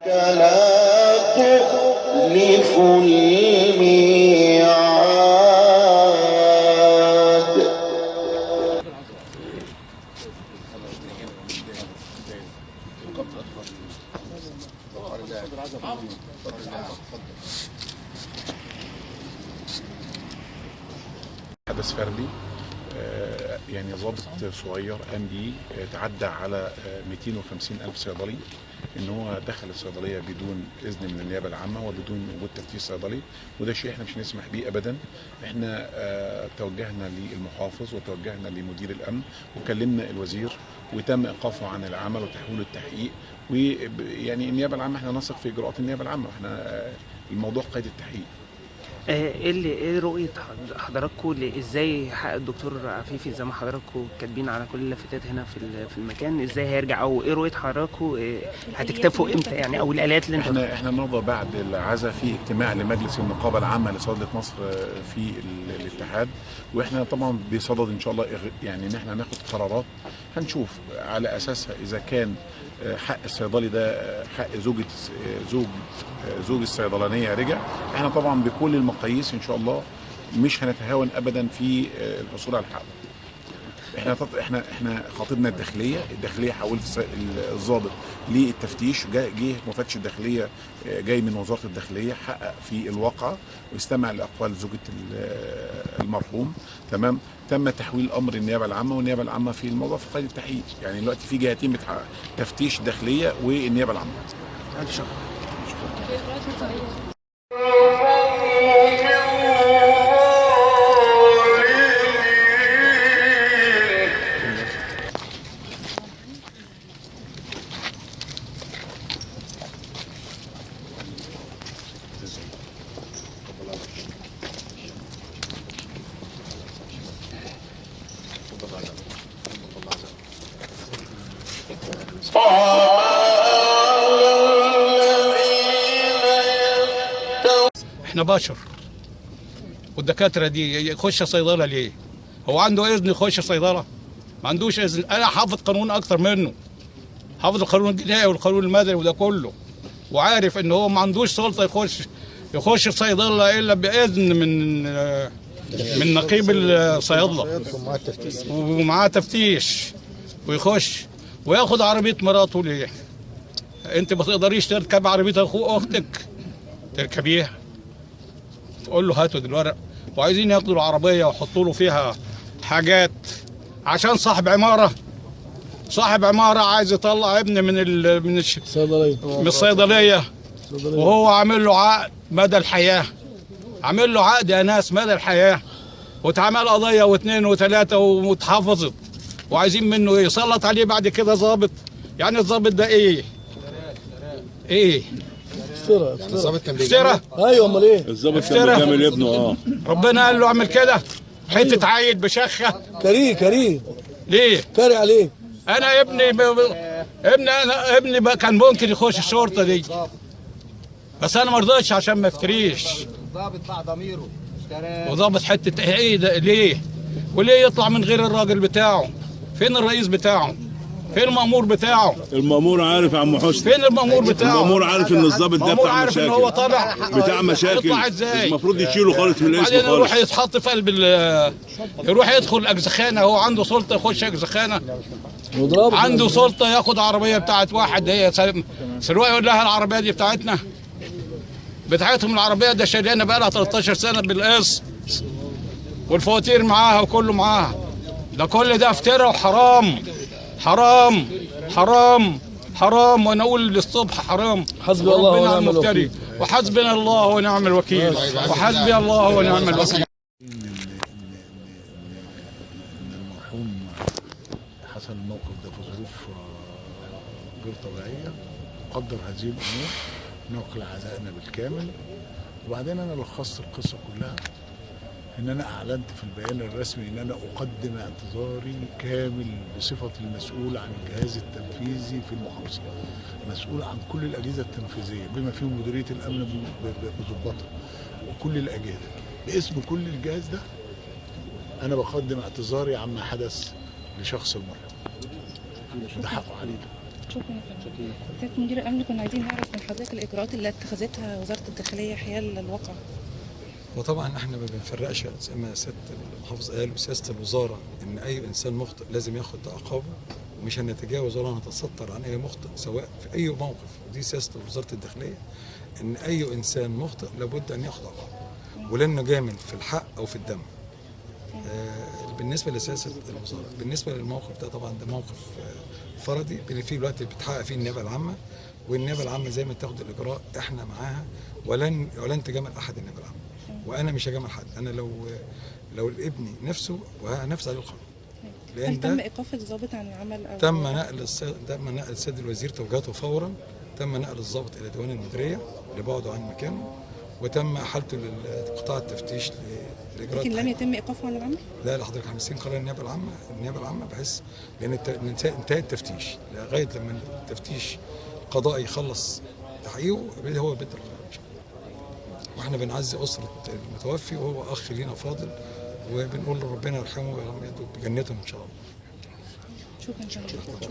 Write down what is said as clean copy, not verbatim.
لا تخلف الميعاد. حدث فردي، يعني ضابط صغير قام بيه تعدى على 250,000 صيدلي، ان هو دخل الصيدليه بدون اذن من النيابه العامه وبدون وجود تفتيش صيدلي، وده شيء احنا مش هنسمح بيه ابدا. احنا توجهنا للمحافظ وتوجهنا لمدير الامن وكلمنا الوزير، وتم ايقافه عن العمل وتحويله التحقيق. ويعني النيابه العامه احنا نثق في اجراءات النيابه العامه، واحنا الموضوع قيد التحقيق. ايه رؤيه حضراتكم ازاي يحقق الدكتور عفيفي زي ما حضراتكم كاتبين على كل اللافتات هنا في المكان؟ ازاي هيرجع، او ايه رؤيه حضراتكم هتكتفوا امتى يعني، او الاليات اللي احنا النهارده بعد العزاء في اجتماع لمجلس النقابه العامه لصيدله مصر في الاتحاد، واحنا طبعا بصدد ان شاء الله يعني ان احنا ناخد قرارات هنشوف على اساسها اذا كان حق الصيدلي ده حق زوج الصيدلانيه رجع. احنا طبعا بكل المقاييس ان شاء الله مش هنتهاون ابدا في الحصول على الحق. احنا خاطبنا الداخليه حولت الضابط للتفتيش، جه مفتش الداخليه جاي من وزاره الداخليه، حقق في الواقعه واستمع لاقوال زوجة المرحوم. تمام، تم تحويل الامر النيابه العامه، والنيابه العامه في الموضوع في قيد التحقيق. يعني دلوقتي في جهتين بتحقق، تفتيش الداخليه والنيابه العامه. شكرا. احنا بشر، والدكاتره دي يخش صيدله ليه؟ هو عنده اذن يخش صيدله؟ ما عندوش اذن. انا حافظ قانون اكتر منه، حافظ القانون الجنائي والقانون المدني وده كله، وعارف ان هو ما عندوش سلطه يخش صيدله الا باذن من نقيب الصيادله ومعاه تفتيش، ويخش وياخد عربيه مراته ليه؟ انت ما تقدريش تركب عربيه اختك تركبيها، تقول له هاتوا الورق، وعايزين ياخدوا العربيه ويحطوا له فيها حاجات عشان صاحب عماره عايز يطلع ابن من الصيدليه، وهو عامل له عقد مدى الحياه، عامل له عقد يا ناس مدى الحياه، واتعمل قضيه واثنين وثلاثه واتحفظت، وعايزين منه ايه؟ يسلط عليه بعد كده ضابط؟ يعني الضابط ده ايه؟ الضابط كان افترى؟ ايوه، امال ايه؟ الضابط كان بيجامل ابنه. ربنا قال له اعمل كده؟ حته عيل بشخه كريه ليه؟ كاري عليه. انا ابني كان ممكن يخش الشرطه دي، بس انا ما رضيتش عشان ما افتريش. ضابط مع ضميره وضابط حته ايه ده ليه؟ وليه يطلع من غير الراجل بتاعه؟ فين الرئيس بتاعه؟ فين المأمور بتاعه؟ المأمور عارف يا عم حسني. فين المأمور بتاعه؟ المأمور عارف ان الضابط ده بتاع عارف مشاكل. ان هو طالع بتاع مشاكل. يطلع ازاي؟ المفروض يشيله خالص من الاسم خالص. بعدين يروح يتحط في قلب يروح يدخل اجزخانه، هو عنده سلطه يخش اجزخانه؟ عنده سلطه ياخد عربيه بتاعت واحد، هي سلوى يقول لها العربيه دي بتاعتهم العربيه ده شارينا بقى لها 13 سنه بالقسط، والفواتير معاها وكله معاها. ده كل ده افتراء وحرام، حرام، وانا اقول للصبح حرام. حسبي الله ونعم الوكيل، وحسبنا الله ونعم الوكيل، وحسبي الله ونعم الوكيل. المرحوم حصل الموقف ده في ظروف غير طبيعيه، قدر هذه الامور، نقل عزائنا بالكامل. وبعدين انا لخصت القصه كلها ان انا اعلنت في البيان الرسمي ان انا اقدم اعتذاري كامل بصفتي المسؤول عن الجهاز التنفيذي في المحافظه، مسؤول عن كل الاجهزه التنفيذيه بما فيهم مديريه الامن بضباطها وكل الاجهزه. باسم كل الجهاز ده انا بقدم اعتذاري عما حدث لشخص المرحوم. وده حقه علينا. شكرا يا فندم. سيادة مدير الأمن، كنا عايزين نعرف من حضرتك الإجراءات اللي اتخذتها وزارة الداخلية حيال الواقع. وطبعا احنا ما بنفرقش زي ما سياده المحافظ قال وسياسه الوزاره ان اي انسان مخطئ لازم ياخد عقابه، ومش هنتجاوز ولا نتستر عن اي مخطئ سواء في اي موقف. ودي سياسه وزاره الداخليه، ان اي انسان مخطئ لابد ان ياخد عقابه، ولن نجامل في الحق او في الدم. بالنسبه لسياسه الوزاره، بالنسبه للموقف ده طبعا ده موقف فردي اللي فيه الوقت اللي بتحقق فيه النيابه العامه، والنيابه العامه زي ما تاخد الاجراء احنا معاها، ولن تجامل احد النيابه العامه. وانا مش هجامل حد، انا لو ابني نفسه وهنفذ عليه القانون. هل تم ايقاف الضابط عن العمل او تم نقل السيد الوزير توجيهاته فورا، تم نقل الضابط الى ديوان المديريه لبعده عن مكانه، وتم احالته لقطاع التفتيش لاجراء. لكن لم يتم ايقافه عن العمل؟ لا لحضرتك، احنا مستنيين قرار النيابه العامه بحيث لان انتهى التفتيش، لغايه لما التفتيش القضائي يخلص تحقيقه هو بيت القرار ان شاء الله. واحنا بنعزي اسره المتوفي وهو اخ لينا فاضل، وبنقول له ربنا يرحمه ويغمده بجنته ان شاء الله. شكرا.